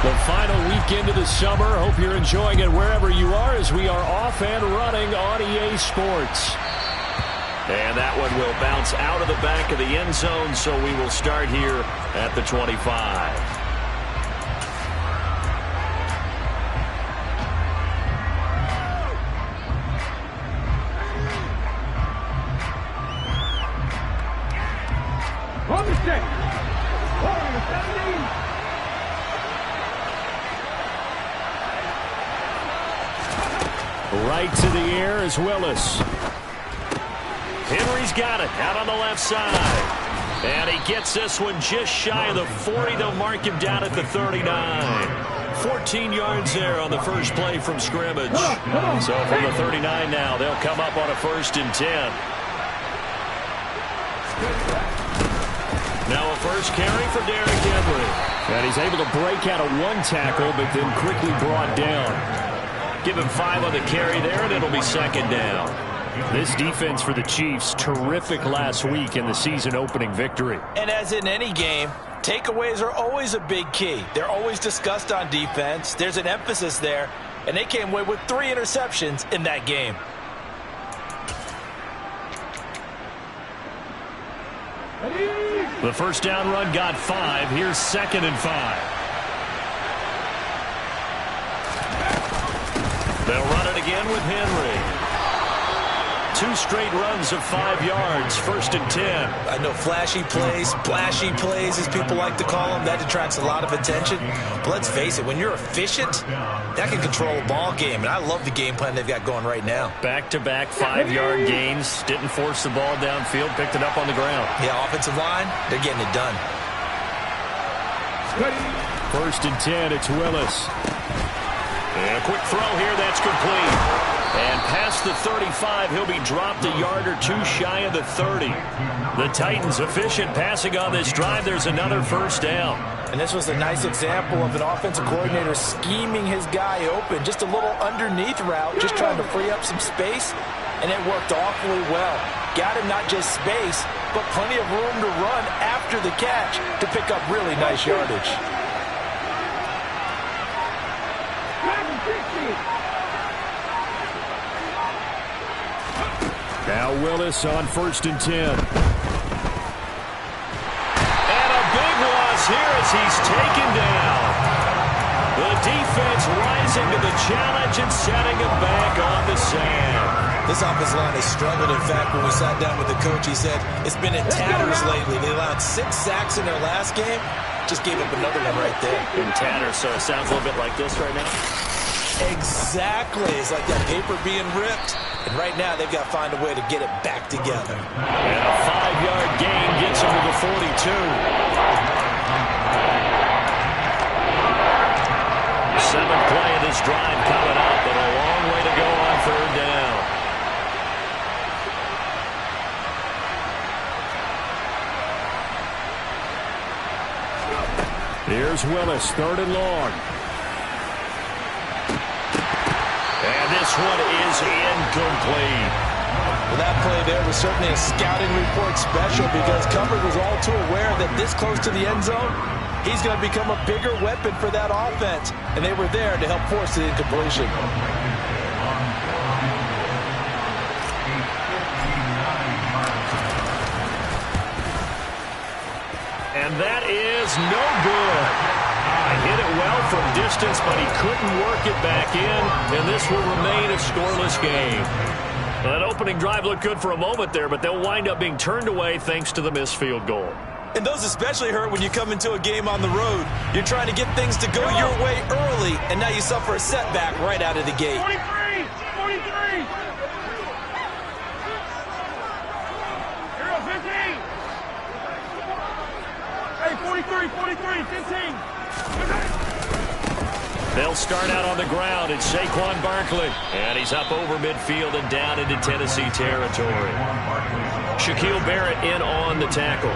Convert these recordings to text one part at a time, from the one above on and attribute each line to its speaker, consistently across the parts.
Speaker 1: The final weekend of the summer. Hope you're enjoying it wherever you are as we are off and running on EA Sports.
Speaker 2: And that one will bounce out of the back of the end zone, so we will start here at the 25.
Speaker 1: Right to the air is Willis.
Speaker 2: Henry's got it out on the left side. And he gets this one just shy of the 40. They'll mark him down at the 39. 14 yards there on the first play from scrimmage. So from the 39 now, they'll come up on a 1st and 10. Now a first carry for Derrick Henry.
Speaker 1: And he's able to break out of one tackle, but then quickly brought down.
Speaker 2: Give him 5 on the carry there, and it'll be 2nd down.
Speaker 1: This defense for the Chiefs, terrific last week in the season-opening victory.
Speaker 3: And as in any game, takeaways are always a big key. They're always discussed on defense. There's an emphasis there, and they came away with 3 interceptions in that game.
Speaker 1: The first down run got 5. Here's 2nd and 5.
Speaker 2: They'll run it again with Henry. 2 straight runs of 5 yards, 1st and 10.
Speaker 3: I know flashy plays, splashy plays, as people like to call them, that attracts a lot of attention. But let's face it, when you're efficient, that can control a ball game. And I love the game plan they've got going right now.
Speaker 1: Back-to-back 5-yard gains. Didn't force the ball downfield, picked it up on the ground.
Speaker 3: Yeah, offensive line, they're getting it done.
Speaker 1: 1st and 10, it's Willis.
Speaker 2: And a quick throw here, that's complete. And past the 35, he'll be dropped a yard or 2 shy of the 30. The Titans efficient passing on this drive. There's another 1st down.
Speaker 3: And this was a nice example of an offensive coordinator scheming his guy open. Just a little underneath route, just trying to free up some space. And it worked awfully well. Got him not just space, but plenty of room to run after the catch to pick up really nice yardage.
Speaker 1: Now Willis on 1st and 10.
Speaker 2: And a big loss here as he's taken down. The defense rising to the challenge and setting him back on the sand.
Speaker 3: This offensive line has struggled. In fact, when we sat down with the coach, he said it's been in tatters lately. They allowed 6 sacks in their last game. Just gave up another one right there.
Speaker 2: In tatters, so it sounds a little bit like this right now.
Speaker 3: Exactly. It's like that paper being ripped. And right now, they've got to find a way to get it back together.
Speaker 2: And a 5-yard gain gets him to the 42. 7th play of this drive coming up, and a long way to go on 3rd down.
Speaker 1: Here's Willis, 3rd and long.
Speaker 2: And this one is incomplete.
Speaker 3: Well, that play there was certainly a scouting report special because Cover was all too aware that this close to the end zone, he's going to become a bigger weapon for that offense. And they were there to help force the incompletion.
Speaker 2: And that is no good. Hit it well from distance, but he couldn't work it back in, and this will remain a scoreless game. That opening drive looked good for a moment there, but they'll wind up being turned away thanks to the missed field goal.
Speaker 3: And those especially hurt when you come into a game on the road. You're trying to get things to go your way early, and now you suffer a setback right out of the gate.
Speaker 4: 43! 43! Hero 15! Hey, 43, 15!
Speaker 2: They'll start out on the ground. It's Saquon Barkley. And he's up over midfield and down into Tennessee territory. Shaquille Barrett in on the tackle.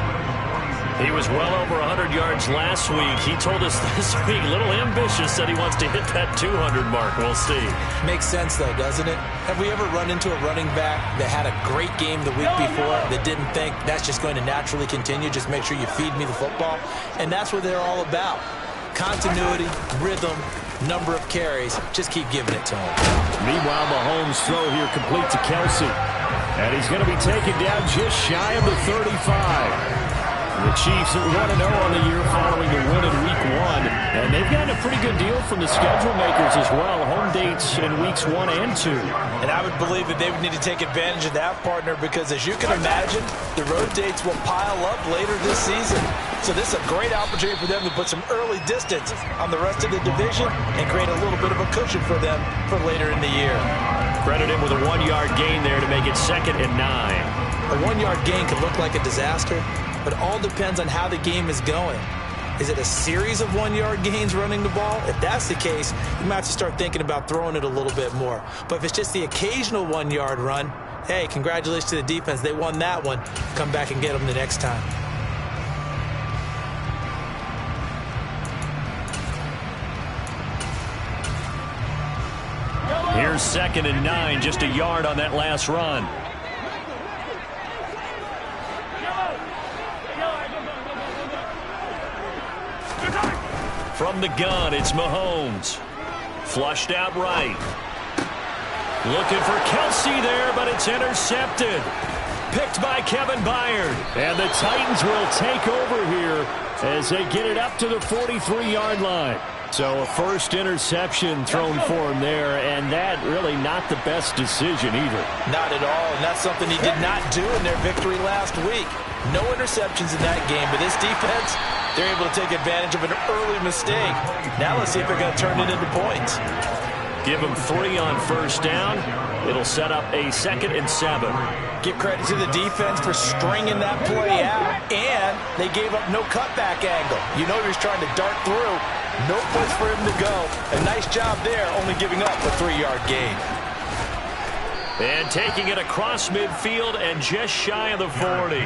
Speaker 2: He was well over 100 yards last week. He told us this week, a little ambitious, said he wants to hit that 200 mark. We'll see.
Speaker 3: Makes sense, though, doesn't it? Have we ever run into a running back that had a great game the week before that didn't think that's just going to naturally continue? Just make sure you feed me the football. And that's what they're all about. Continuity, rhythm, number of carries. Just keep giving it to him.
Speaker 1: Meanwhile, Mahomes' throw here complete to Kelsey. And he's going to be taken down just shy of the 35. The Chiefs are 1-0 on the year following the win in Week 1. And they've gotten a pretty good deal from the schedule makers as well. Home dates in Weeks 1 and 2.
Speaker 3: And I would believe that they would need to take advantage of that, partner, because as you can imagine, the road dates will pile up later this season. So this is a great opportunity for them to put some early distance on the rest of the division and create a little bit of a cushion for them for later in the year.
Speaker 2: Credit him with a 1-yard gain there to make it 2nd and 9.
Speaker 3: A 1-yard gain could look like a disaster, but it all depends on how the game is going. Is it a series of 1-yard gains running the ball? If that's the case, you might have to start thinking about throwing it a little bit more. But if it's just the occasional 1-yard run, hey, congratulations to the defense. They won that one. Come back and get them the next time.
Speaker 2: Here's 2nd and 9, just a yard on that last run. From the gun, it's Mahomes. Flushed out right. Looking for Kelsey there, but it's intercepted. Picked by Kevin Byard. And the Titans will take over here as they get it up to the 43-yard line. So a first interception thrown for him there, and that really not the best decision either.
Speaker 3: Not at all, and that's something he did not do in their victory last week. No interceptions in that game, but this defense, they're able to take advantage of an early mistake. Now let's see if they're going to turn it into points.
Speaker 2: Give them 3 on first down. It'll set up a 2nd and 7.
Speaker 3: Give credit to the defense for stringing that play out, and they gave up no cutback angle. You know he was trying to dart through. No place for him to go. A nice job there, only giving up a 3-yard gain.
Speaker 2: And taking it across midfield and just shy of the 40.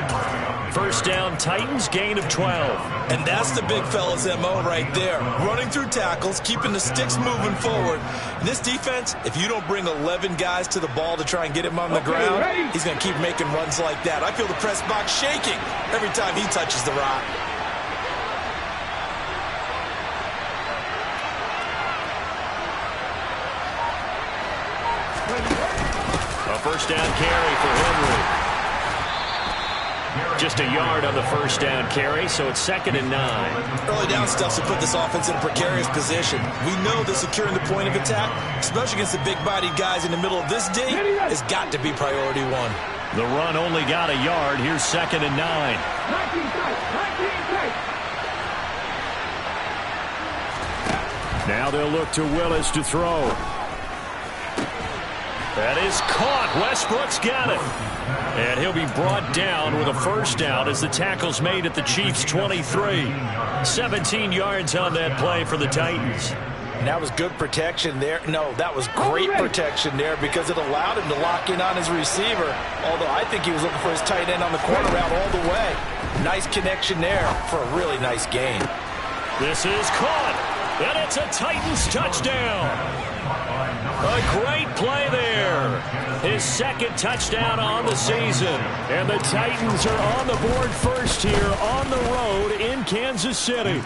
Speaker 2: First down, Titans, gain of 12.
Speaker 3: And that's the big fella's MO right there. Running through tackles, keeping the sticks moving forward. And this defense, if you don't bring 11 guys to the ball to try and get him on the ground, he's going to keep making runs like that. I feel the press box shaking every time he touches the rock.
Speaker 2: A first down carry for Henry. Just a yard on the first down carry, so it's 2nd and 9.
Speaker 3: Early down stuff to put this offense in a precarious position. We know that securing the point of attack, especially against the big-bodied guys in the middle of this D, has got to be priority 1.
Speaker 2: The run only got a yard. Here's 2nd and 9.
Speaker 1: Now they'll look to Willis to throw.
Speaker 2: That is caught. Westbrook's got it. And he'll be brought down with a first down as the tackle's made at the Chiefs' 23. 17 yards on that play for the Titans.
Speaker 3: And that was good protection there. No, that was great protection there because it allowed him to lock in on his receiver. Although I think he was looking for his tight end on the corner route all the way. Nice connection there for a really nice gain.
Speaker 2: This is caught. And it's a Titans touchdown. A great play there. His 2nd touchdown on the season.
Speaker 1: And the Titans are on the board first here on the road in Kansas City.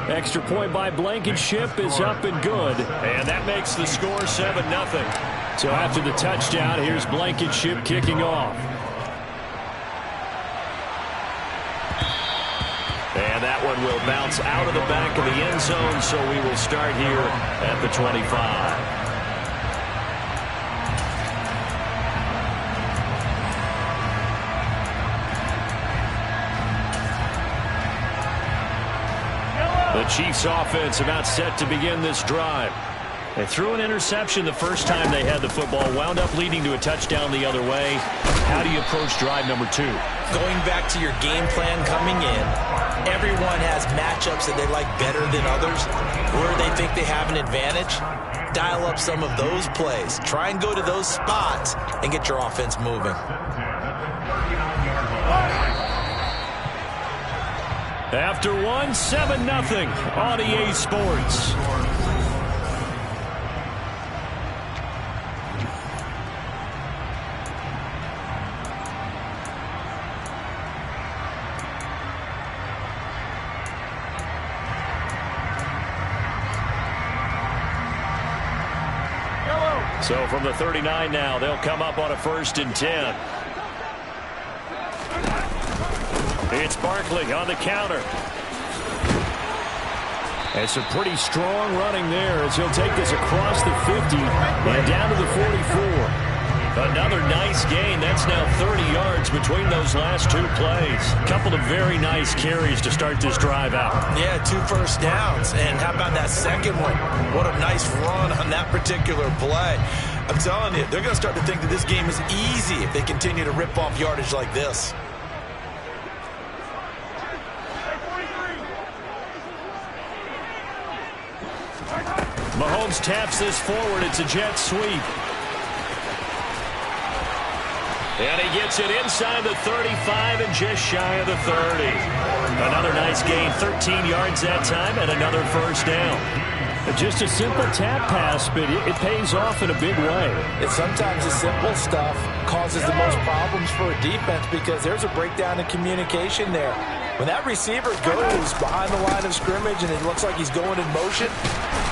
Speaker 1: Extra point by Blankenship is up and good.
Speaker 2: And that makes the score 7-0.
Speaker 1: So after the touchdown, here's Blankenship kicking off.
Speaker 2: And that one will bounce out of the back of the end zone, so we will start here at the 25. The Chiefs offense about set to begin this drive. They threw an interception the first time they had the football, wound up leading to a touchdown the other way. How do you approach drive number 2?
Speaker 3: Going back to your game plan coming in, everyone has matchups that they like better than others, where they think they have an advantage. Dial up some of those plays. Try and go to those spots and get your offense moving.
Speaker 1: After one, 7-0 on EA Sports.
Speaker 2: So from the 39 now, they'll come up on a 1st and 10. It's Barkley on the counter. And some pretty strong running there as he'll take this across the 50 and down to the 44. Another nice gain. That's now 30 yards between those last 2 plays. A couple of very nice carries to start this drive out.
Speaker 3: Yeah, 2 first downs. And how about that second one? What a nice run on that particular play. I'm telling you, they're going to start to think that this game is easy if they continue to rip off yardage like this.
Speaker 2: Mahomes taps this forward. It's a jet sweep. And he gets it inside the 35 and just shy of the 30. Another nice gain, 13 yards that time, and another 1st down.
Speaker 1: Just a simple tap pass, but it pays off in a big way.
Speaker 3: And sometimes the simple stuff causes the most problems for a defense because there's a breakdown in communication there. When that receiver goes behind the line of scrimmage and it looks like he's going in motion,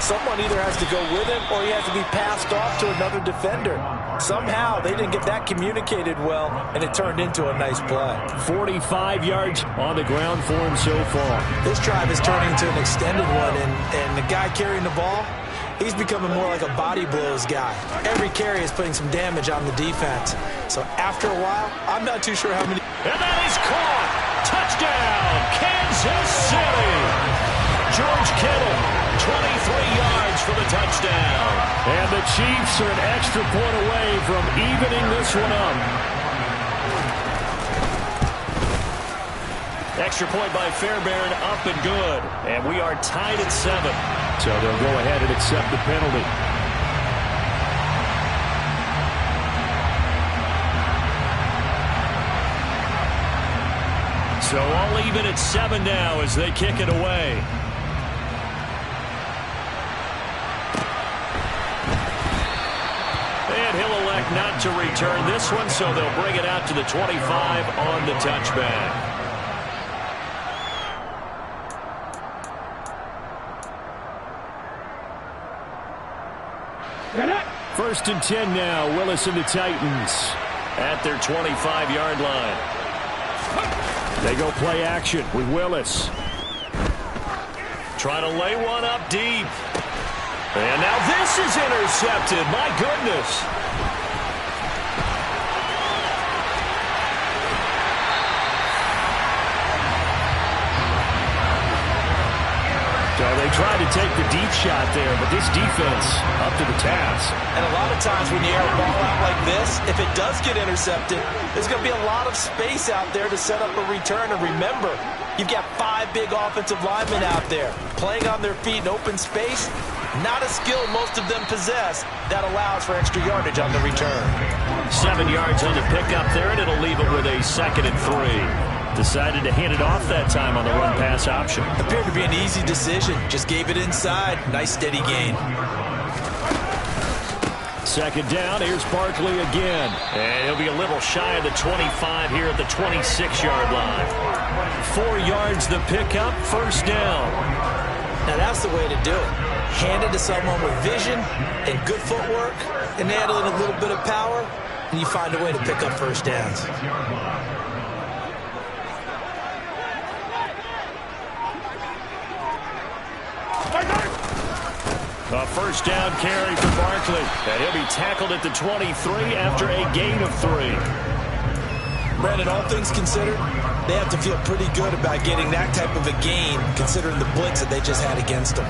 Speaker 3: someone either has to go with him or he has to be passed off to another defender. Somehow they didn't get that communicated well, and it turned into a nice play.
Speaker 1: 45 yards on the ground for him so far.
Speaker 3: This drive is turning into an extended one, and the guy carrying the ball, he's becoming more like a body blows guy. Every carry is putting some damage on the defense. So after a while, I'm not too sure how many.
Speaker 2: And that is caught. Touchdown, Kansas City. George Kittle, 23 yards for the touchdown.
Speaker 1: And the Chiefs are an extra point away from evening this one up.
Speaker 2: Extra point by Fairbairn, up and good. And we are tied at 7.
Speaker 1: So they'll go ahead and accept the penalty.
Speaker 2: So all even at 7 now as they kick it away. And he'll elect not to return this one, so they'll bring it out to the 25 on the touchback.
Speaker 1: First and 10 now. Willis and the Titans
Speaker 2: at their 25-yard line.
Speaker 1: They go play action with Willis.
Speaker 2: Trying to lay one up deep. And now this is intercepted. My goodness.
Speaker 1: So they tried to take the deep shot there, but this defense up to the task.
Speaker 3: And a lot of times when you air a ball out like this, if it does get intercepted, there's going to be a lot of space out there to set up a return. And remember, you've got 5 big offensive linemen out there playing on their feet in open space. Not a skill most of them possess that allows for extra yardage on the return.
Speaker 2: 7 yards on the pickup there, and it'll leave it with a 2nd and 3. Decided to hand it off that time on the run-pass option.
Speaker 3: Appeared to be an easy decision. Just gave it inside. Nice steady gain.
Speaker 1: 2nd down. Here's Barkley again.
Speaker 2: And he'll be a little shy of the 25 here at the 26-yard line. 4 yards the pickup, 1st down.
Speaker 3: Now that's the way to do it. Hand it to someone with vision and good footwork and add in a little bit of power, and you find a way to pick up 1st downs.
Speaker 2: A 1st down carry for Barkley. And he'll be tackled at the 23 after a gain of 3.
Speaker 3: Brandon, all things considered, they have to feel pretty good about getting that type of a gain considering the blitz that they just had against them.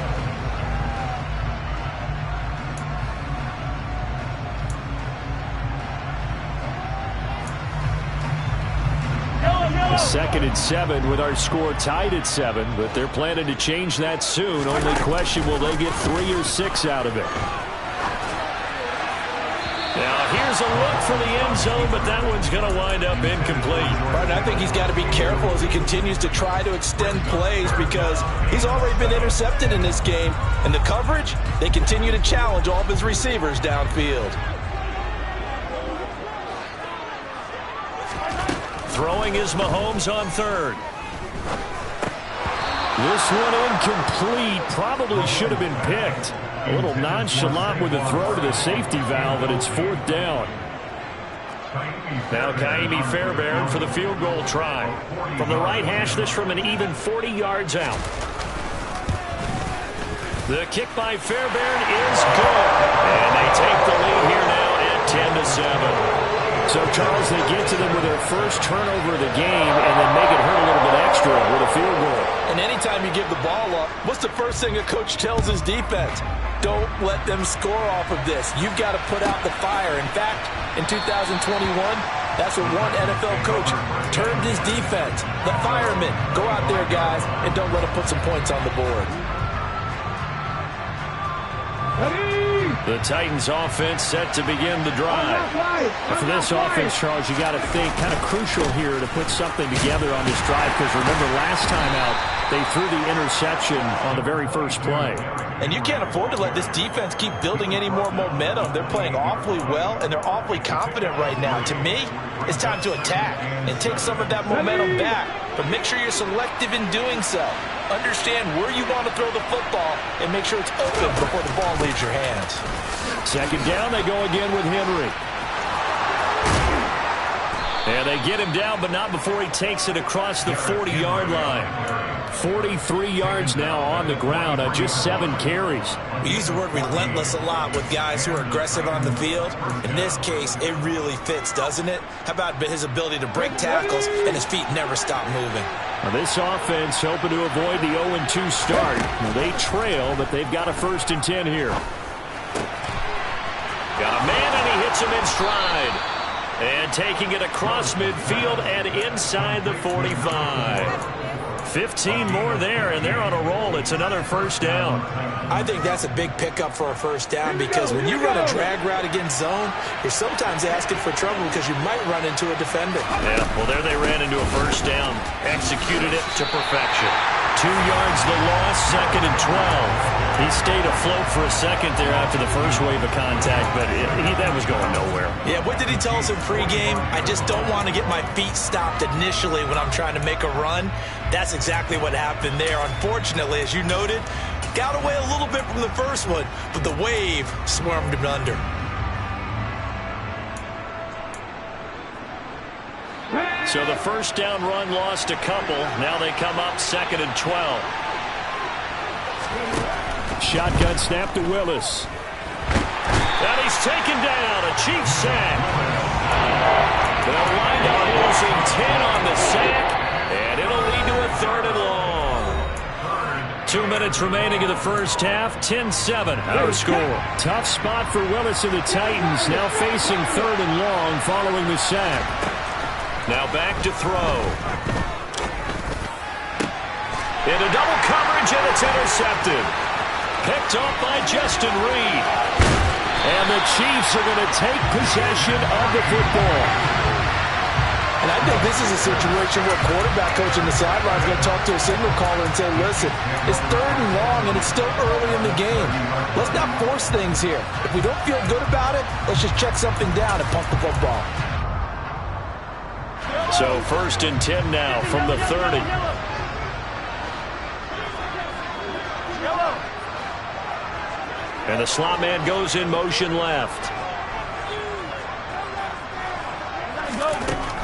Speaker 1: Second and 7 with our score tied at 7, but they're planning to change that soon. Only question, will they get 3 or 6 out of it?
Speaker 2: Now here's a look for the end zone, but that one's going to wind up incomplete.
Speaker 3: Right, I think he's got to be careful as he continues to try to extend plays because he's already been intercepted in this game. And the coverage, they continue to challenge all of his receivers downfield.
Speaker 2: Throwing is Mahomes on 3rd.
Speaker 1: This one incomplete. Probably should have been picked. A little nonchalant with the throw to the safety valve, and it's 4th down.
Speaker 2: Now Ka'imi Fairbairn for the field goal try. From the right hash, this from an even 40 yards out. The kick by Fairbairn is good. And they take the lead here now at 10-7.
Speaker 1: So, Charles, they get to them with their first turnover of the game and then make it hurt a little bit extra with a field goal.
Speaker 3: And anytime you give the ball up, what's the first thing a coach tells his defense? Don't let them score off of this. You've got to put out the fire. In fact, in 2021, that's what one NFL coach termed his defense. The firemen. Go out there, guys, and don't let them put some points on the board.
Speaker 2: The Titans offense set to begin the drive.
Speaker 1: For this offense, Charles, you got to think kind of crucial here to put something together on this drive, because remember last time out they threw the interception on the very first play.
Speaker 3: And you can't afford to let this defense keep building any more momentum. They're playing awfully well, and they're awfully confident right now. To me, it's time to attack and take some of that momentum back. But make sure you're selective in doing so. Understand where you want to throw the football and make sure it's open before the ball leaves your hands.
Speaker 1: 2nd down, they go again with Henry.
Speaker 2: And they get him down, but not before he takes it across the 40-yard line. 43 yards now on the ground on just 7 carries.
Speaker 3: We use the word relentless a lot with guys who are aggressive on the field. In this case, it really fits, doesn't it? How about his ability to break tackles and his feet never stop moving?
Speaker 1: Now this offense hoping to avoid the 0-2 start. Now they trail, but they've got a 1st and 10 here.
Speaker 2: Got a man, and he hits him in stride. And taking it across midfield and inside the 45. 15 more there, and they're on a roll. It's another 1st down.
Speaker 3: I think that's a big pickup for a 1st down, because when you run a drag route against zone, you're sometimes asking for trouble because you might run into a defender.
Speaker 2: Yeah, well, there they ran into a 1st down. Executed it to perfection. 2 yards the loss, 2nd and 12. He stayed afloat for a second there after the first wave of contact, but that was going nowhere.
Speaker 3: Yeah, what did he tell us in pregame? I just don't want to get my feet stopped initially when I'm trying to make a run. That's exactly what happened there. Unfortunately, as you noted, got away a little bit from the first one, but the wave swarmed him under.
Speaker 2: So the 1st down run lost a couple. Now they come up 2nd and 12.
Speaker 1: Shotgun snap to Willis.
Speaker 2: And he's taken down. A Chiefs sack. They'll wind up losing 10 on the sack, and it'll lead to a 3rd and long. 2 minutes remaining in the first half. 10-7 our score.
Speaker 1: Tough spot for Willis and the Titans, now facing 3rd and long following the sack.
Speaker 2: Now back to throw. Into double coverage, and it's intercepted. Picked off by Justin Reed.
Speaker 1: And the Chiefs are going to take possession of the football.
Speaker 3: And I think this is a situation where quarterback coach in the sideline is going to talk to a signal caller and say, listen, it's 3rd and long, and it's still early in the game. Let's not force things here. If we don't feel good about it, let's just check something down and pump the football.
Speaker 2: So 1st and 10 now from the 30. And the slot man goes in motion left.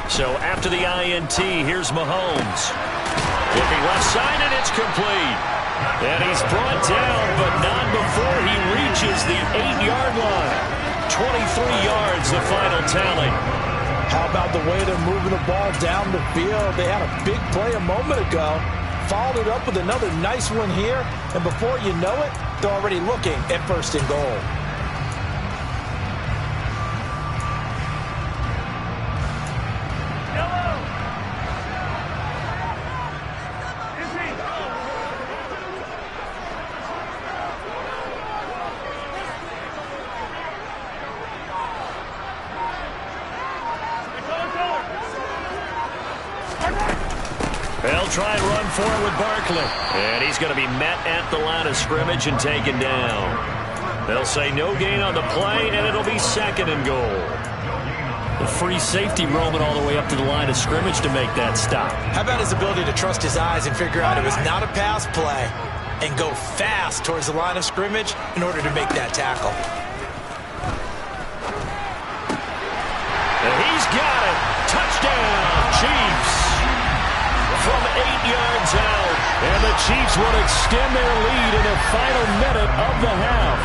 Speaker 2: So after the INT, here's Mahomes. Looking left side, and it's complete. And he's brought down, but not before he reaches the 8-yard line. 23 yards, the final tally.
Speaker 3: How about the way they're moving the ball down the field? They had a big play a moment ago. Followed it up with another nice one here. And before you know it, they're already looking at 1st and goal.
Speaker 2: They'll try and run for it with Barkley. And he's going to be met at the line of scrimmage and taken down. They'll say no gain on the play, and it'll be 2nd and goal. A free safety roaming all the way up to the line of scrimmage to make that stop.
Speaker 3: How about his ability to trust his eyes and figure out it was not a pass play and go fast towards the line of scrimmage in order to make that tackle.
Speaker 2: And he's got it. Touchdown, Chiefs. From 8 yards out.
Speaker 1: And the Chiefs will extend their lead in the final minute of the half.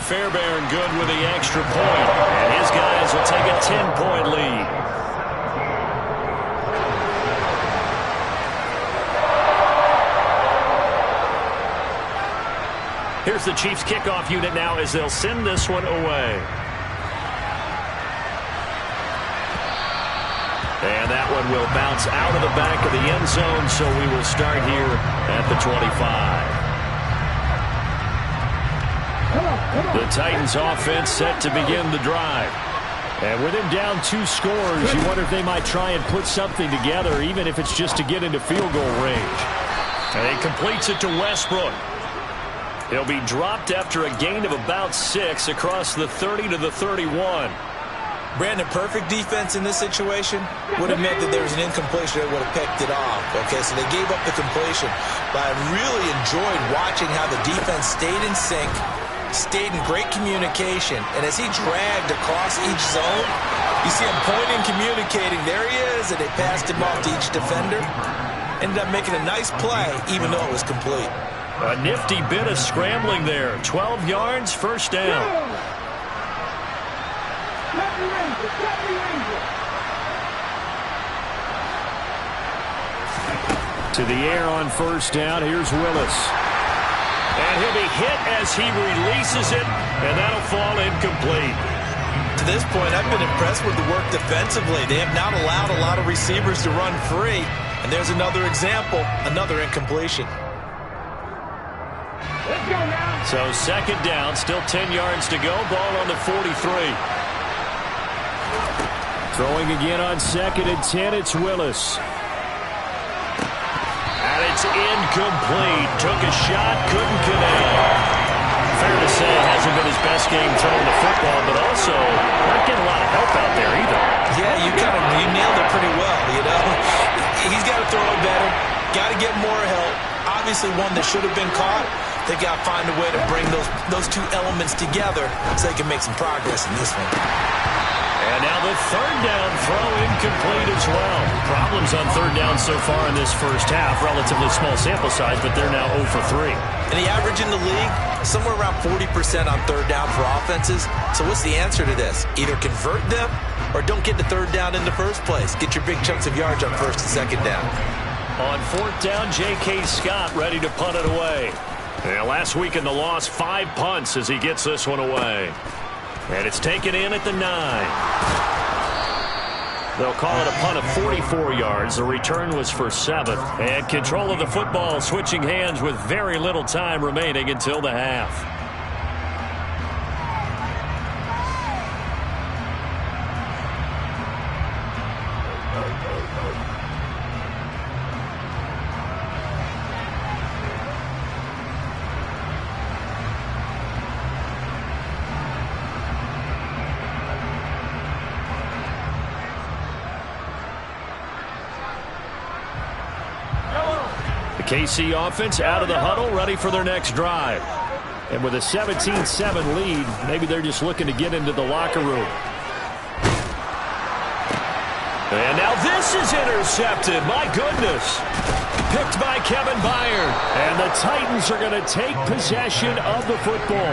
Speaker 2: Fairbairn good with the extra point. And his guys will take a 10-point lead. Here's the Chiefs kickoff unit now as they'll send this one away. And that one will bounce out of the back of the end zone, so we will start here at the 25. The Titans offense set to begin the drive.
Speaker 1: And with him down 2 scores, you wonder if they might try and put something together, even if it's just to get into field goal range.
Speaker 2: And he completes it to Westbrook. He'll be dropped after a gain of about 6 across the 30 to the 31.
Speaker 3: Brandon, perfect defense in this situation would have meant that there was an incompletion that would have picked it off. Okay, so they gave up the completion. But I really enjoyed watching how the defense stayed in sync, stayed in great communication. And as he dragged across each zone, you see him pointing, communicating. There he is, and they passed him off to each defender. Ended up making a nice play, even though it was complete.
Speaker 2: A nifty bit of scrambling there. 12 yards, first down.
Speaker 1: To the air on first down. Here's Willis.
Speaker 2: And he'll be hit as he releases it, and that'll fall incomplete.
Speaker 3: To this point, I've been impressed with the work defensively. They have not allowed a lot of receivers to run free. And there's another example, another incompletion.
Speaker 2: So second down, still 10 yards to go. Ball on the 43.
Speaker 1: Throwing again on 2nd and 10, it's Willis.
Speaker 2: And it's incomplete. Took a shot, couldn't connect. Fair to say, hasn't been his best game throwing the football, but also not getting a lot of help out there either.
Speaker 3: Yeah, you nailed it pretty well, you know. He's got to throw it better. Got to get more help. Obviously one that should have been caught. They got to find a way to bring those two elements together so they can make some progress in this one.
Speaker 2: And now the third down throw incomplete as well. Problems on third down so far in this first half. Relatively small sample size, but they're now 0 for 3.
Speaker 3: And the average in the league, somewhere around 40% on third down for offenses. So what's the answer to this? Either convert them or don't get the third down in the first place. Get your big chunks of yards on first and second down.
Speaker 2: On fourth down, J.K. Scott ready to punt it away. And last week in the loss, 5 punts as he gets this one away. And it's taken in at the 9. They'll call it a punt of 44 yards. The return was for 7. And control of the football switching hands with very little time remaining until the half. KC offense out of the huddle, ready for their next drive. And with a 17-7 lead, maybe they're just looking to get into the locker room. And now this is intercepted. My goodness. Picked by Kevin Byard. And the Titans are going to take possession of the football.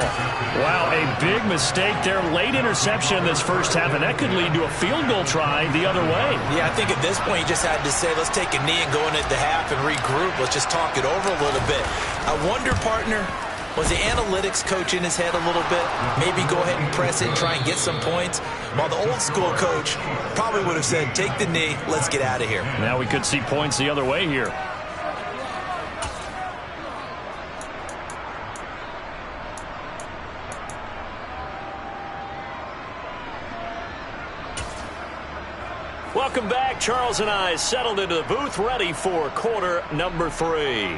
Speaker 2: Wow, a big mistake there. Late interception in this first half, and that could lead to a field goal try the other way.
Speaker 3: Yeah, I think at this point you just had to say, let's take a knee and go in at the half and regroup. Let's just talk it over a little bit. I wonder, partner, was the analytics coach in his head a little bit? Maybe go ahead and press it and try and get some points? While the old school coach probably would have said, take the knee, let's get out of here.
Speaker 2: Now we could see points the other way here. Welcome back. Charles and I settled into the booth, ready for quarter number 3.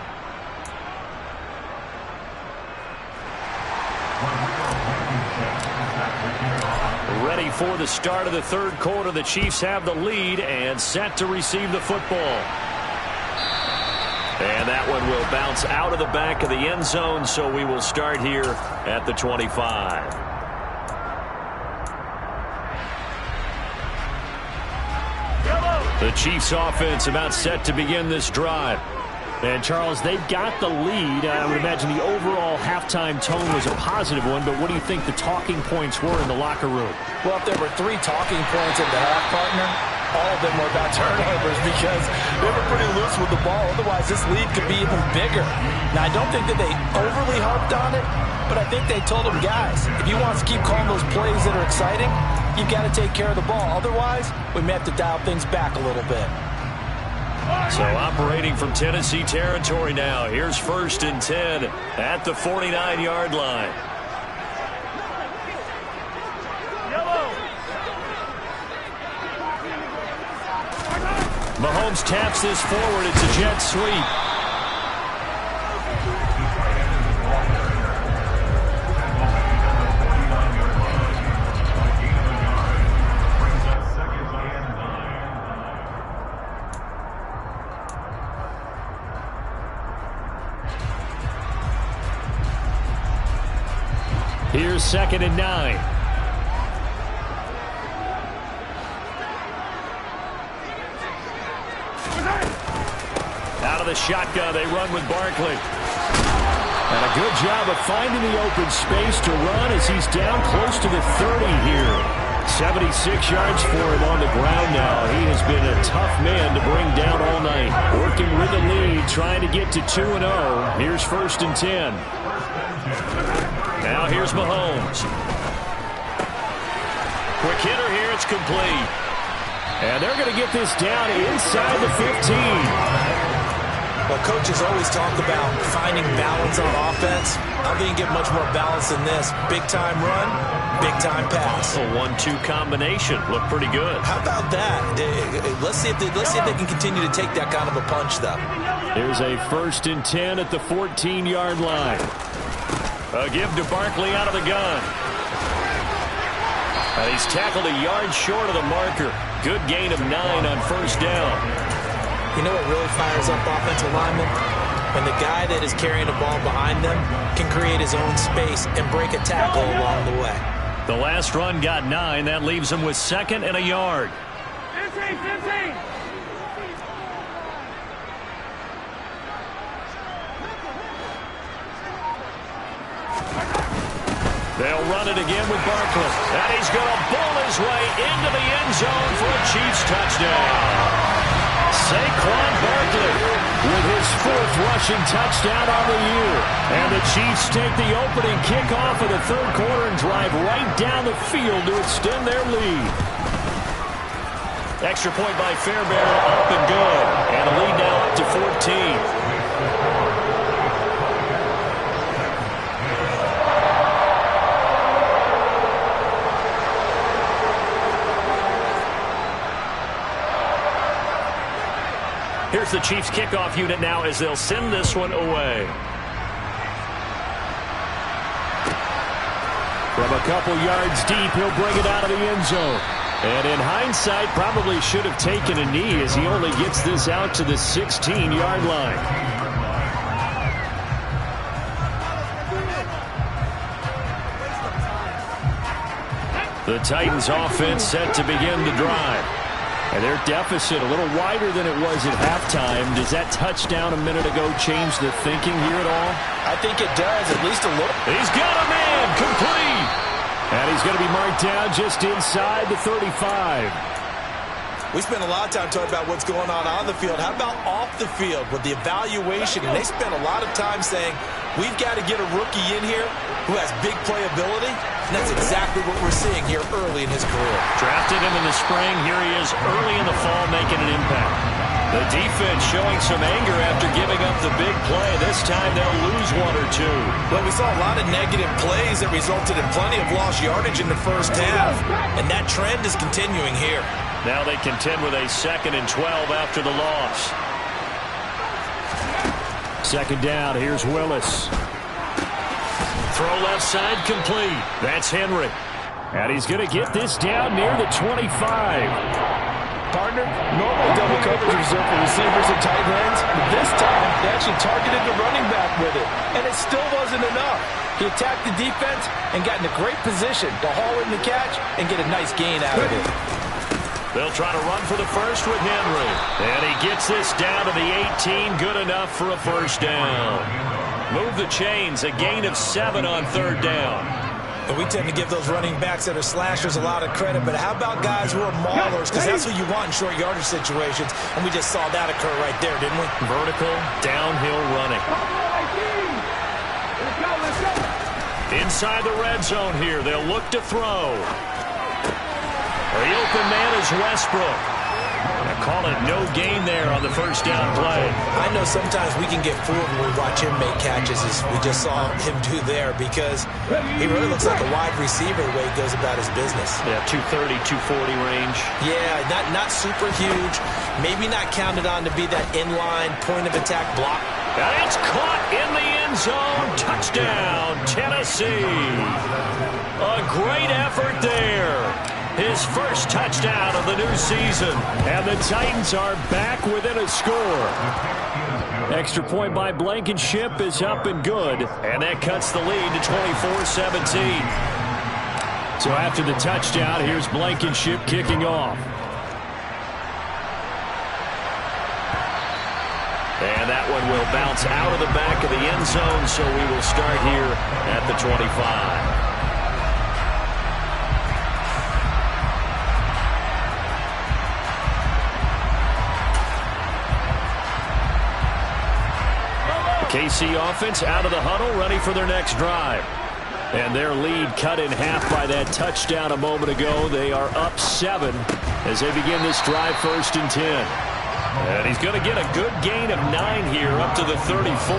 Speaker 2: before the start of the third quarter. The Chiefs have the lead and set to receive the football. And that one will bounce out of the back of the end zone, so we will start here at the 25. The Chiefs offense about set to begin this drive.
Speaker 1: And, Charles, they've got the lead. I would imagine the overall halftime tone was a positive one, but what do you think the talking points were in the locker room?
Speaker 3: Well, if there were 3 talking points at the half, partner, all of them were about turnovers because they were pretty loose with the ball. Otherwise, this lead could be even bigger. Now, I don't think that they overly harped on it, but I think they told them, guys, if you want to keep calling those plays that are exciting, you've got to take care of the ball. Otherwise, we may have to dial things back a little bit.
Speaker 2: So operating from Tennessee territory now. Here's 1st and 10 at the 49-yard line. Mahomes taps this forward. It's a jet sweep. Here's 2nd and 9. Out of the shotgun, they run with Barkley.
Speaker 1: And a good job of finding the open space to run as he's down close to the 30 here. 76 yards for him on the ground now. He has been a tough man to bring down all night. Working with the lead, trying to get to 2-0. Here's 1st and 10.
Speaker 2: Now here's Mahomes. Quick hitter here. It's complete.
Speaker 1: And they're going to get this down inside the 15.
Speaker 3: Well, coaches always talk about finding balance on offense. I don't think you get much more balance than this. Big-time run, big-time pass.
Speaker 2: A 1-2 combination. Looked pretty good.
Speaker 3: How about that? Let's see if they can continue to take that kind of a punch, though.
Speaker 1: There's a 1st and 10 at the 14-yard line.
Speaker 2: A give to Barkley out of the gun. And he's tackled a yard short of the marker. Good gain of 9 on 1st down.
Speaker 3: You know what really fires up offensive linemen? When the guy that is carrying the ball behind them can create his own space and break a tackle along the way.
Speaker 2: The last run got 9. That leaves him with 2nd and a yard.
Speaker 4: 15, 15.
Speaker 2: They'll run it again with Barkley. And he's going to bull his way into the end zone for a Chiefs touchdown. Saquon Barkley with his 4th rushing touchdown on the year. And the Chiefs take the opening kickoff of the third quarter and drive right down the field to extend their lead. Extra point by Fairbairn, up and good. And the lead now up to 14. Here's the Chiefs kickoff unit now as they'll send this one away.
Speaker 1: From a couple yards deep, he'll bring it out of the end zone. And in hindsight, probably should have taken a knee as he only gets this out to the 16-yard line.
Speaker 2: The Titans offense set to begin the drive.
Speaker 1: And their deficit a little wider than it was at halftime. Does that touchdown a minute ago change the thinking here at all?
Speaker 3: I think it does, at least a little.
Speaker 2: He's got a man, complete.
Speaker 1: And he's going to be marked down just inside the 35.
Speaker 3: We spent a lot of time talking about what's going on the field. How about off the field with the evaluation? And they spent a lot of time saying, we've got to get a rookie in here who has big playability. And that's exactly what we're seeing here early in his career.
Speaker 2: Drafted him in the spring. Here he is early in the fall making an impact. The defense showing some anger after giving up the big play. This time they'll lose 1 or 2.
Speaker 3: Well, we saw a lot of negative plays that resulted in plenty of lost yardage in the first half. And that trend is continuing here.
Speaker 2: Now they contend with a 2nd and 12 after the loss.
Speaker 1: 2nd down. Here's Willis.
Speaker 2: Throw left side complete. That's Henry.
Speaker 1: And he's going to get this down near the 25.
Speaker 3: Partner, normal double coverage reserved for receivers and tight ends, but this time they actually targeted the running back with it, and it still wasn't enough. He attacked the defense and got in a great position to haul in the catch and get a nice gain out of it.
Speaker 2: They'll try to run for the first with Henry. And he gets this down to the 18. Good enough for a first down. Move the chains. A gain of 7 on third down.
Speaker 3: And we tend to give those running backs that are slashers a lot of credit, but how about guys who are maulers? Because that's what you want in short yardage situations, and we just saw that occur right there, didn't we?
Speaker 2: Vertical, downhill running. Inside the red zone here, they'll look to throw. The open man is Westbrook. They call it no gain there on the first down play.
Speaker 3: I know sometimes we can get fooled when we watch him make catches, as we just saw him do there, because he really looks like a wide receiver the way he goes about his business.
Speaker 2: Yeah, 230, 240 range.
Speaker 3: Yeah, not super huge. Maybe not counted on to be that inline point-of-attack block.
Speaker 2: And it's caught in the end zone. Touchdown, Tennessee. A great effort there. His first touchdown of the new season.
Speaker 1: And the Titans are back within a score. Extra point by Blankenship is up and good.
Speaker 2: And that cuts the lead to 24-17.
Speaker 1: So after the touchdown, here's Blankenship kicking off.
Speaker 2: And that one will bounce out of the back of the end zone, so we will start here at the 25. KC offense out of the huddle, ready for their next drive. And their lead cut in half by that touchdown a moment ago. They are up 7 as they begin this drive, 1st and 10. And he's going to get a good gain of 9 here, up to the 34.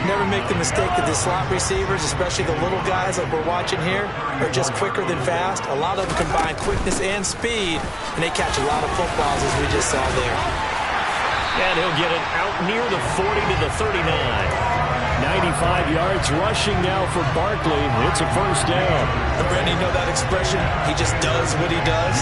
Speaker 3: Never make the mistake that the slot receivers, especially the little guys like we're watching here, are just quicker than fast. A lot of them combine quickness and speed, and they catch a lot of footballs, as we just saw there.
Speaker 2: And he'll get it out near the 40 to the 39.
Speaker 1: 95 yards rushing now for Barkley. It's a first down.
Speaker 3: And Brandon, you know that expression? He just does what he does.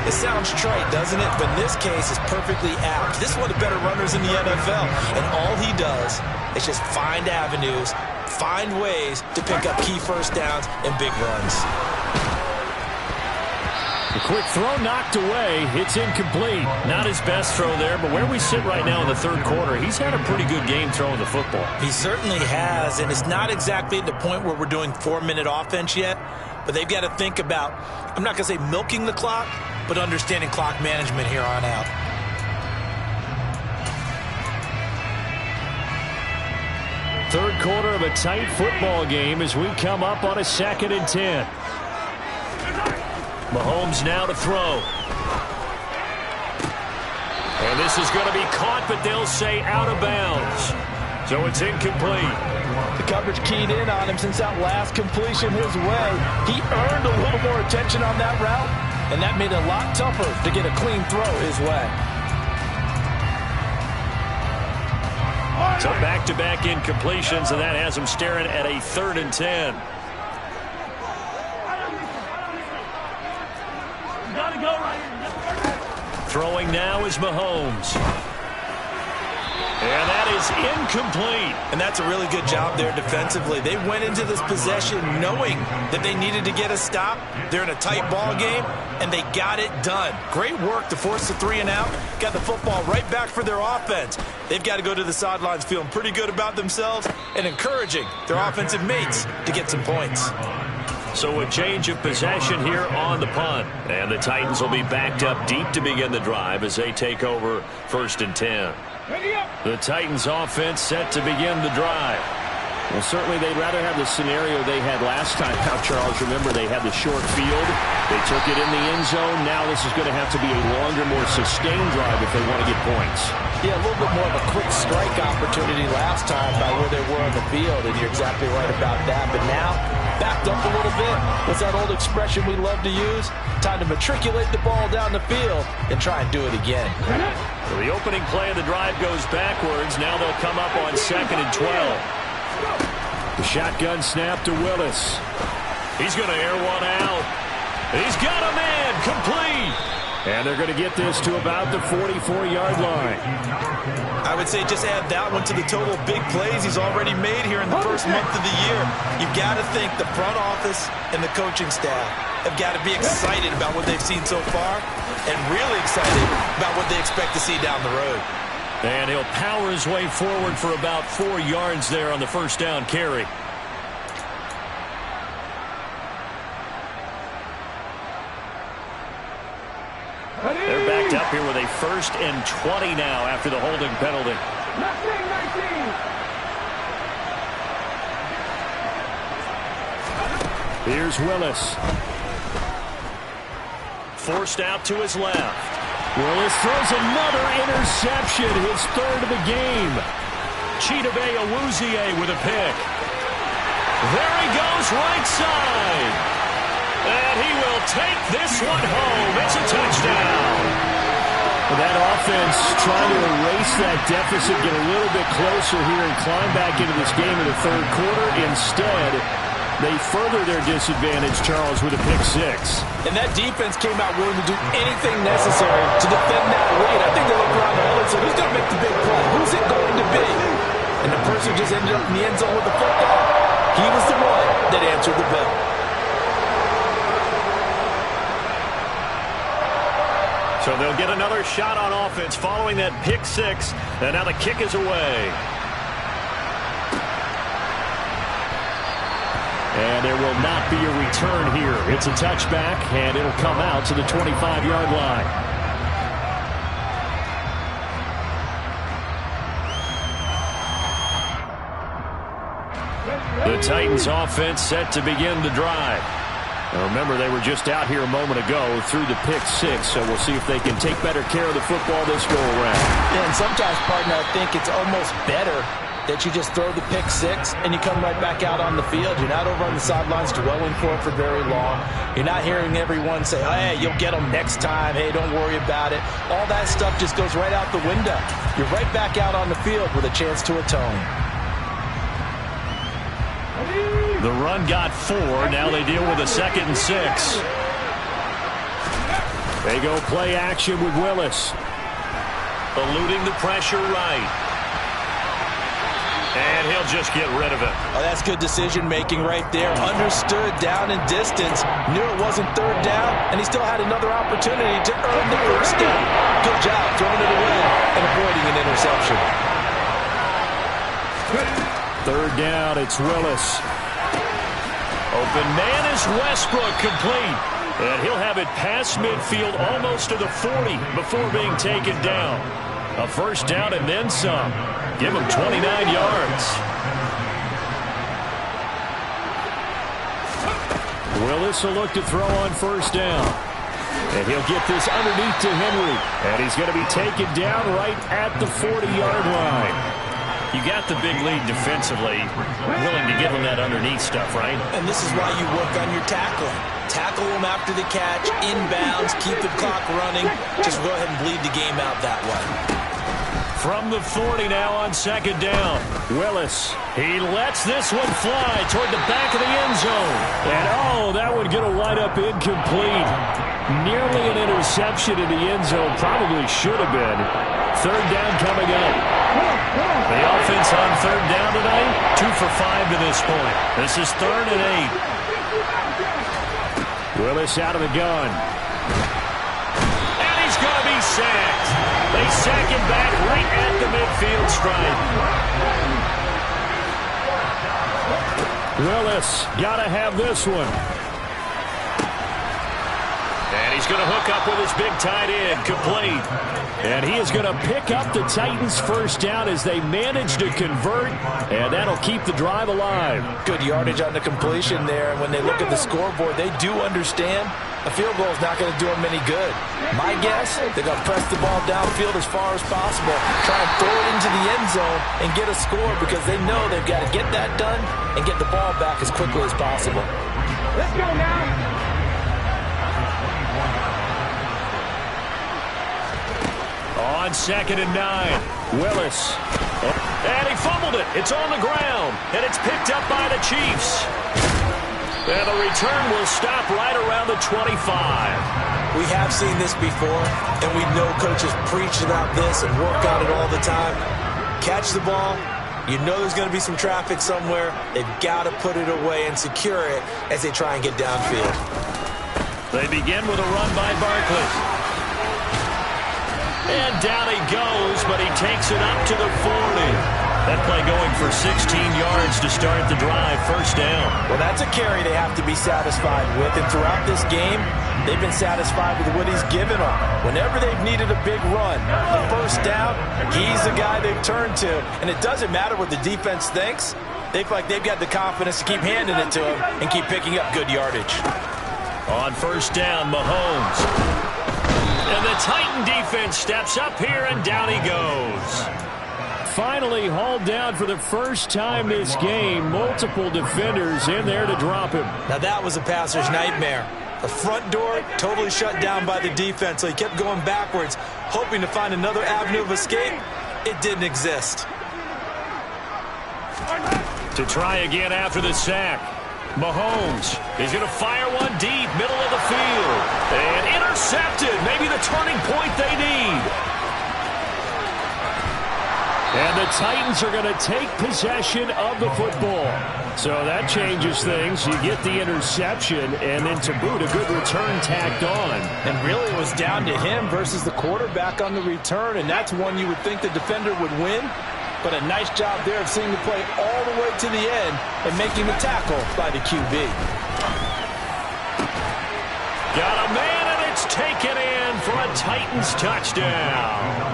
Speaker 3: It sounds trite, doesn't it? But in this case, it's perfectly apt. This is one of the better runners in the NFL. And all he does is just find avenues, find ways to pick up key first downs and big runs.
Speaker 1: The quick throw knocked away. It's incomplete.
Speaker 2: Not his best throw there, but where we sit right now in the third quarter, he's had a pretty good game throwing the football.
Speaker 3: He certainly has, and it's not exactly at the point where we're doing 4-minute offense yet, but they've got to think about, I'm not going to say milking the clock, but understanding clock management here on out.
Speaker 1: Third quarter of a tight football game as we come up on a 2nd and 10.
Speaker 2: Mahomes now to throw. And this is going to be caught, but they'll say out of bounds. So it's incomplete.
Speaker 3: The coverage keyed in on him since that last completion his way. He earned a little more attention on that route, and that made it a lot tougher to get a clean throw his way.
Speaker 2: So back-to-back incompletions, and that has him staring at a 3rd and 10. Throwing now is Mahomes. And that is incomplete.
Speaker 3: And that's a really good job there defensively. They went into this possession knowing that they needed to get a stop. They're in a tight ball game, and they got it done. Great work to force the 3 and out. Got the football right back for their offense. They've got to go to the sidelines feeling pretty good about themselves and encouraging their offensive mates to get some points.
Speaker 2: So a change of possession here on the punt. And the Titans will be backed up deep to begin the drive as they take over 1st and 10. The Titans offense set to begin the drive.
Speaker 1: Well, certainly they'd rather have the scenario they had last time out, Charles. Remember, they had the short field. They took it in the end zone. Now this is going to have to be a longer, more sustained drive if they want to get points.
Speaker 3: Yeah, a little bit more of a quick strike opportunity last time by where they were on the field, and you're exactly right about that. But now, backed up a little bit. What's that old expression we love to use? Time to matriculate the ball down the field and try and do it again.
Speaker 2: So the opening play of the drive goes backwards. Now they'll come up on 2nd and 12.
Speaker 1: The shotgun snap to Willis.
Speaker 2: He's going to air one out. He's got a man, complete.
Speaker 1: And they're going to get this to about the 44-yard line.
Speaker 3: I would say just add that one to the total of big plays he's already made here in the first month of the year. You've got to think the front office and the coaching staff have got to be excited about what they've seen so far and really excited about what they expect to see down the road.
Speaker 2: And he'll power his way forward for about 4 yards there on the first down carry. They're backed up here with a 1st and 20 now after the holding penalty.
Speaker 4: 19.
Speaker 1: Here's Willis.
Speaker 2: Forced out to his left.
Speaker 1: Willis throws another interception, his 3rd of the game.
Speaker 2: Chidobe Awuzie with a pick. There he goes, right side. And he will take this one home. It's a touchdown.
Speaker 1: That offense trying to erase that deficit, get a little bit closer here and climb back into this game in the 3rd quarter. Instead, they further their disadvantage, Charles, with a pick 6.
Speaker 3: And that defense came out willing to do anything necessary to defend that lead. I think they looked around the hole and said, who's going to make the big play? Who's it going to be? And the person who just ended up in the end zone with the football, he was the one that answered the bell.
Speaker 2: So they'll get another shot on offense following that pick 6. And now the kick is away.
Speaker 1: And there will not be a return here. It's a touchback, and it'll come out to the 25-yard line.
Speaker 2: The Titans offense set to begin the drive.
Speaker 1: Now remember, they were just out here a moment ago through the pick 6, so we'll see if they can take better care of the football this go-around.
Speaker 3: Yeah, and sometimes, partner, I think it's almost better that you just throw the pick 6 and you come right back out on the field. You're not over on the sidelines dwelling for it for very long. You're not hearing everyone say, hey, you'll get them next time. Hey, don't worry about it. All that stuff just goes right out the window. You're right back out on the field with a chance to atone.
Speaker 2: The run got 4. Now they deal with a 2nd and 6.
Speaker 1: They go play action with Willis.
Speaker 2: Eluding the pressure right. And he'll just get rid of it.
Speaker 3: Oh, that's good decision-making right there. Understood down and distance. Knew it wasn't 3rd down, and he still had another opportunity to earn the 1st down. Good job throwing it away and avoiding an interception.
Speaker 1: 3rd down, it's Willis.
Speaker 2: Open man is Westbrook, complete. And he'll have it past midfield almost to the 40 before being taken down. A 1st down and then some. Give him 29 yards.
Speaker 1: Willis will look to throw on 1st down. And he'll get this underneath to Henry. And he's going to be taken down right at the 40-yard line.
Speaker 2: You got the big lead defensively, willing to give him that underneath stuff, right?
Speaker 3: And this is why you work on your tackling. Tackle him after the catch, inbounds, keep the clock running. Just go ahead and bleed the game out that way.
Speaker 2: From the 40 now on 2nd down.
Speaker 1: Willis.
Speaker 2: He lets this one fly toward the back of the end zone.
Speaker 1: And that one going to wind up incomplete. Nearly an interception in the end zone. Probably should have been. 3rd down coming up.
Speaker 2: The offense on 3rd down tonight, 2 for 5 to this point. This is 3rd and
Speaker 1: 8. Willis out of the gun.
Speaker 2: And he's going to be sacked. They sack him back right at the midfield stripe.
Speaker 1: Willis got to have this one.
Speaker 2: And he's going to hook up with his big tight end, complete.
Speaker 1: And he is going to pick up the Titans' 1st down as they manage to convert, and that'll keep the drive alive.
Speaker 3: Good yardage on the completion there. And when they look at the scoreboard, they do understand a field goal is not going to do them any good. My guess, they're going to press the ball downfield as far as possible, try and throw it into the end zone and get a score because they know they've got to get that done and get the ball back as quickly as possible.
Speaker 4: Let's go now.
Speaker 2: On 2nd and 9, Willis. And he fumbled it. It's on the ground, and it's picked up by the Chiefs. And the return will stop right around the 25.
Speaker 3: We have seen this before, and we know coaches preach about this and work on it all the time. Catch the ball. You know there's going to be some traffic somewhere. They've got to put it away and secure it as they try and get downfield.
Speaker 2: They begin with a run by Barkley. And down he goes, but he takes it up to the 40. That play going for 16 yards to start the drive, first down.
Speaker 3: Well, that's a carry they have to be satisfied with, and throughout this game, they've been satisfied with what he's given them. Whenever they've needed a big run, the first down, he's the guy they've turned to, and it doesn't matter what the defense thinks. They feel like they've got the confidence to keep handing it to him and keep picking up good yardage.
Speaker 2: On first down, Mahomes. And the Titan defense steps up here, and down he goes.
Speaker 1: Finally hauled down for the first time this game. Multiple defenders in there to drop him.
Speaker 3: Now that was a passer's nightmare. The front door totally shut down by the defense, so he kept going backwards, hoping to find another avenue of escape. It didn't exist.
Speaker 2: To try again after the sack. Mahomes is going to fire one deep, middle of the field. And intercepted. Maybe the turning point they need.
Speaker 1: And the Titans are going to take possession of the football. So that changes things. You get the interception, and then to boot, a good return tacked on.
Speaker 3: And really it was down to him versus the quarterback on the return, and that's one you would think the defender would win. But a nice job there of seeing the play all the way to the end and making the tackle by the QB.
Speaker 2: Got a man, and it's taken in for a Titans touchdown.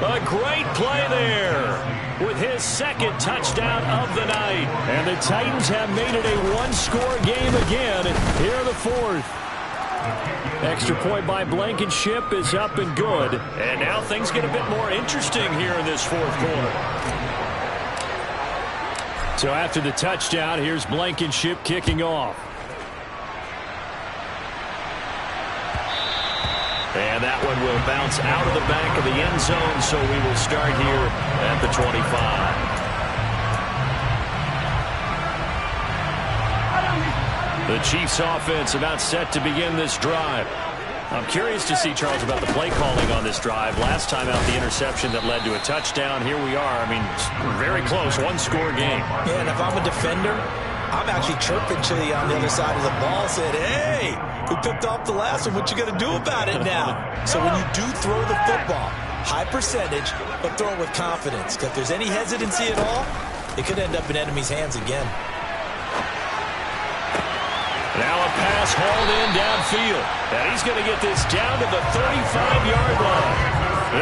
Speaker 2: A great play there with his second touchdown of the night.
Speaker 1: And the Titans have made it a one-score game again here in the fourth. Extra point by Blankenship is up and good.
Speaker 2: And now things get a bit more interesting here in this fourth quarter.
Speaker 1: So after the touchdown, here's Blankenship kicking off.
Speaker 2: And that one will bounce out of the back of the end zone, so we will start here at the 25. The Chiefs offense about set to begin this drive. I'm curious to see, Charles, about the play calling on this drive. Last time out, the interception that led to a touchdown. Here we are. I mean, very close, one-score game.
Speaker 3: Yeah, and if I'm a defender, I'm actually chirping to you on the other side of the ball, saying, hey, we picked off the last one. What you going to do about it now? So when you do throw the football, high percentage, but throw it with confidence. Because if there's any hesitancy at all, it could end up in enemy's hands again.
Speaker 2: Now a pass hauled in downfield. And he's going to get this down to the 35-yard line.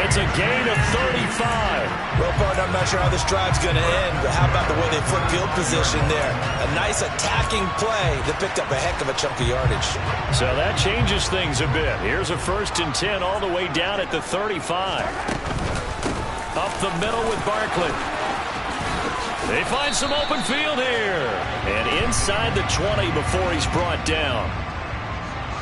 Speaker 2: It's a gain of 35.
Speaker 3: Well, partner, I'm not sure how this drive's going to end, but how about the way they flip field position there? A nice attacking play that picked up a heck of a chunk of yardage.
Speaker 2: So that changes things a bit. Here's a 1st and 10 all the way down at the 35. Up the middle with Barkley. They find some open field here. And inside the 20 before he's brought down.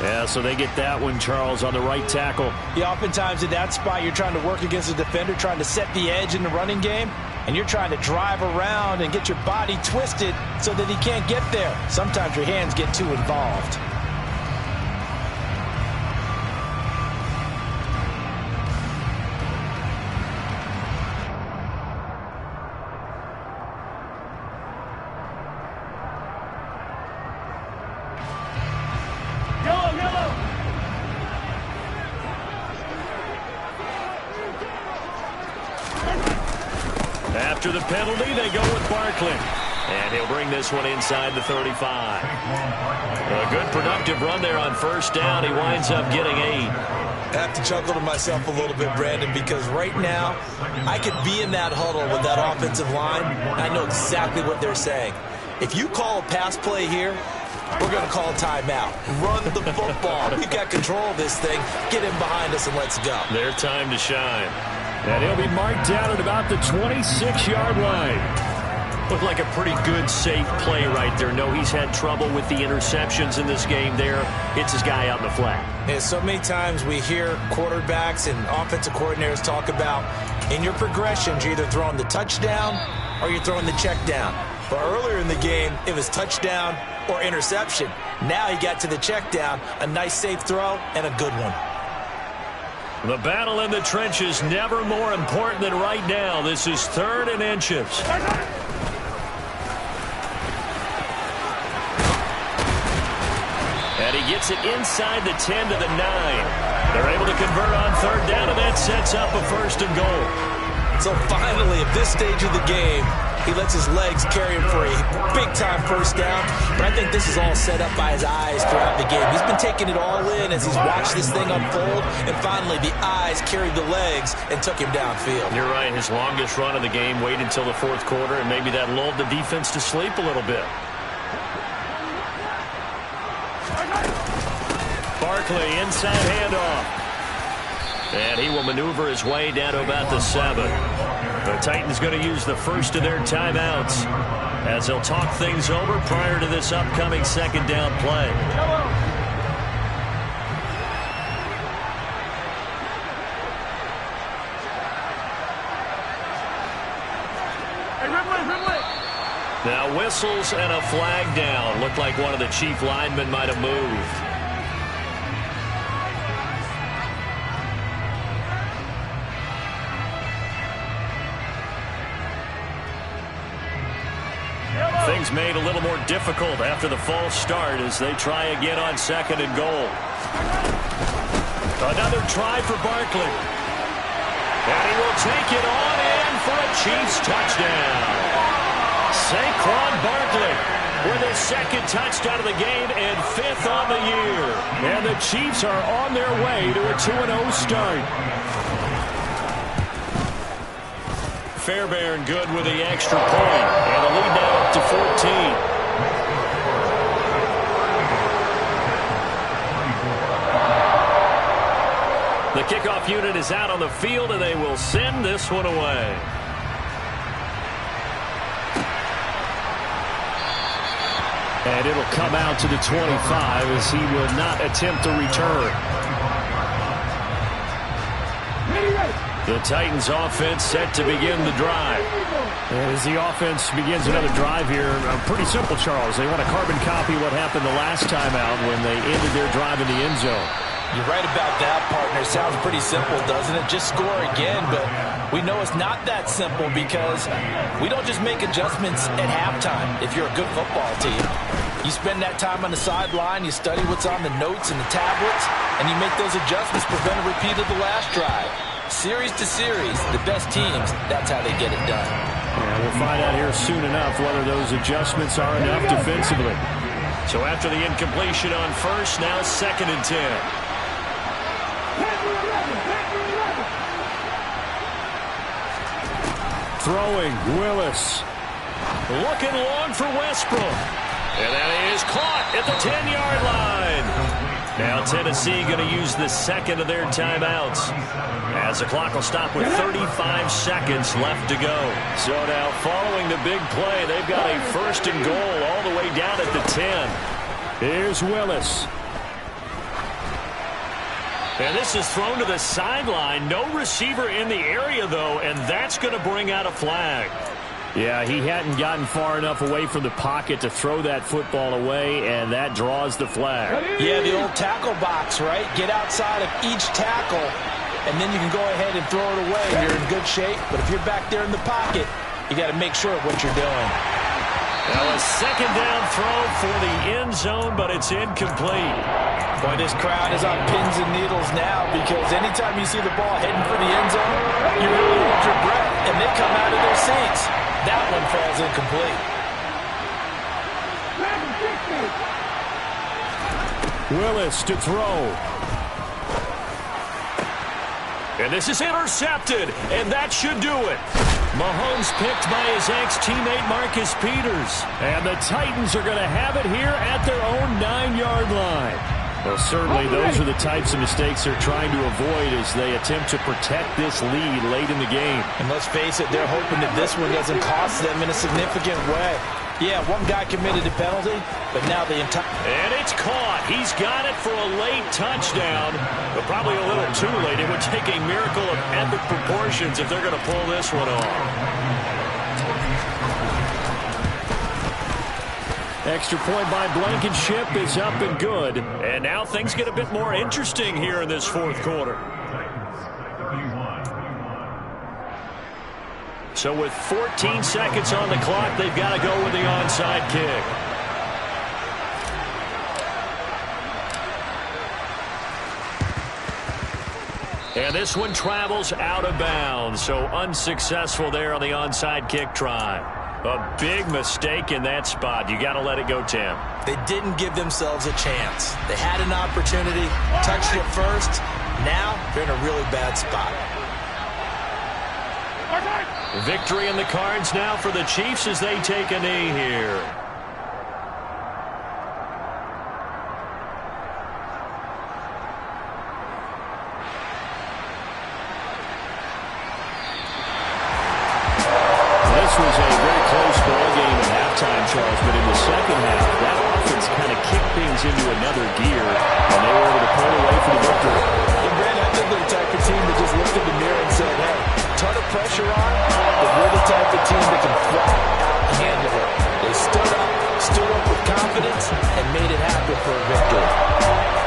Speaker 1: Yeah, so they get that one, Charles, on the right tackle.
Speaker 3: Yeah, oftentimes in that spot, you're trying to work against a defender, trying to set the edge in the running game, and you're trying to drive around and get your body twisted so that he can't get there. Sometimes your hands get too involved.
Speaker 2: After the penalty, they go with Barkley. And he'll bring this one inside the 35. A good productive run there on first down. He winds up getting 8.
Speaker 3: I have to chuckle to myself a little bit, Brandon, because right now I could be in that huddle with that offensive line. I know exactly what they're saying. If you call a pass play here, we're going to call a timeout. Run the football. We've got control of this thing. Get in behind us and let's go.
Speaker 2: Their time to shine.
Speaker 1: And he'll be marked down at about the 26-yard line.
Speaker 2: Looked like a pretty good, safe play right there. No, he's had trouble with the interceptions in this game there. Hits his guy out in the flat.
Speaker 3: Yeah, so many times we hear quarterbacks and offensive coordinators talk about in your progressions, you're either throwing the touchdown or you're throwing the check down. But earlier in the game, it was touchdown or interception. Now he got to the check down, a nice safe throw, and a good one.
Speaker 2: The battle in the trenches never more important than right now. This is 3rd and inches. And he gets it inside the 10 to the 9. They're able to convert on 3rd down, and that sets up a 1st and goal.
Speaker 3: So finally, at this stage of the game, he lets his legs carry him for a big-time 1st down. But I think this is all set up by his eyes throughout the game. He's been taking it all in as he's watched this thing unfold. And finally, the eyes carried the legs and took him downfield.
Speaker 2: You're right. His longest run of the game waited until the 4th quarter, and maybe that lulled the defense to sleep a little bit. Barkley, inside handoff. And he will maneuver his way down to about the 7. The Titans going to use the first of their timeouts as they'll talk things over prior to this upcoming 2nd down play. Now whistles and a flag down. Looked like one of the chief linemen might have moved. Things made a little more difficult after the false start as they try again on 2nd and goal. Another try for Barkley. And he will take it on in for a Chiefs touchdown. Saquon Barkley with his 2nd touchdown of the game and 5th on the year. And the Chiefs are on their way to a 2-0 start. Fairbairn good with the extra point. And the lead now up to 14. The kickoff unit is out on the field, and they will send this one away.
Speaker 1: And it'll come out to the 25 as he will not attempt to return.
Speaker 2: The Titans offense set to begin the drive.
Speaker 1: And as the offense begins another drive here, pretty simple, Charles. They want to carbon copy what happened the last time out when they ended their drive in the end zone.
Speaker 3: You're right about that, partner. Sounds pretty simple, doesn't it? Just score again, but we know it's not that simple because we don't just make adjustments at halftime if you're a good football team. You spend that time on the sideline, you study what's on the notes and the tablets, and you make those adjustments to prevent a repeat of the last drive. Series to series, the best teams, that's how they get it done.
Speaker 1: Yeah, we'll find out here soon enough whether those adjustments are enough defensively.
Speaker 2: So after the incompletion on 1st, now 2nd and 10.
Speaker 1: Throwing, Willis.
Speaker 2: Looking long for Westbrook. And that is caught at the 10-yard line. Now Tennessee going to use the 2nd of their timeouts as the clock will stop with 35 seconds left to go. So now following the big play, they've got a 1st and goal all the way down at the 10.
Speaker 1: Here's Willis.
Speaker 2: And this is thrown to the sideline. No receiver in the area, though, and that's going to bring out a flag.
Speaker 1: Yeah, he hadn't gotten far enough away from the pocket to throw that football away, and that draws the flag.
Speaker 3: Yeah, the old tackle box, right? Get outside of each tackle, and then you can go ahead and throw it away, and you're in good shape. But if you're back there in the pocket, you got to make sure of what you're doing.
Speaker 2: Now a 2nd down throw for the end zone, but it's incomplete.
Speaker 3: Boy, this crowd is on pins and needles now because anytime you see the ball heading for the end zone, you really hold your breath, and they come out of their seats. That one falls incomplete.
Speaker 1: Willis to throw.
Speaker 2: And this is intercepted, and that should do it. Mahomes picked by his ex-teammate Marcus Peters.
Speaker 1: And the Titans are going to have it here at their own 9-yard line. Well, certainly those are the types of mistakes they're trying to avoid as they attempt to protect this lead late in the game.
Speaker 3: And let's face it, they're hoping that this one doesn't cost them in a significant way. Yeah, one guy committed a penalty, but now the entire...
Speaker 2: And it's caught. He's got it for a late touchdown, but probably a little too late. It would take a miracle of epic proportions if they're going to pull this one off.
Speaker 1: Extra point by Blankenship is up and good.
Speaker 2: And now things get a bit more interesting here in this fourth quarter. So with 14 seconds on the clock, they've got to go with the onside kick. And this one travels out of bounds, so unsuccessful there on the onside kick try. A big mistake in that spot. You got to let it go, Tim.
Speaker 3: They didn't give themselves a chance. They had an opportunity, touched it first. Now they're in a really bad spot.
Speaker 2: Victory in the cards now for the Chiefs as they take a knee here.
Speaker 1: This was a very close ball game at halftime, Charles, but in the second half, that offense kind of kicked things into another gear, and they were able to pull away for the victory.
Speaker 3: And Brandon, I think they're the type of team that just looked in the mirror and said, hey, ton of pressure on, but we're the type of team that can flat out handle it. They stood up with confidence, and made it happen for a victory.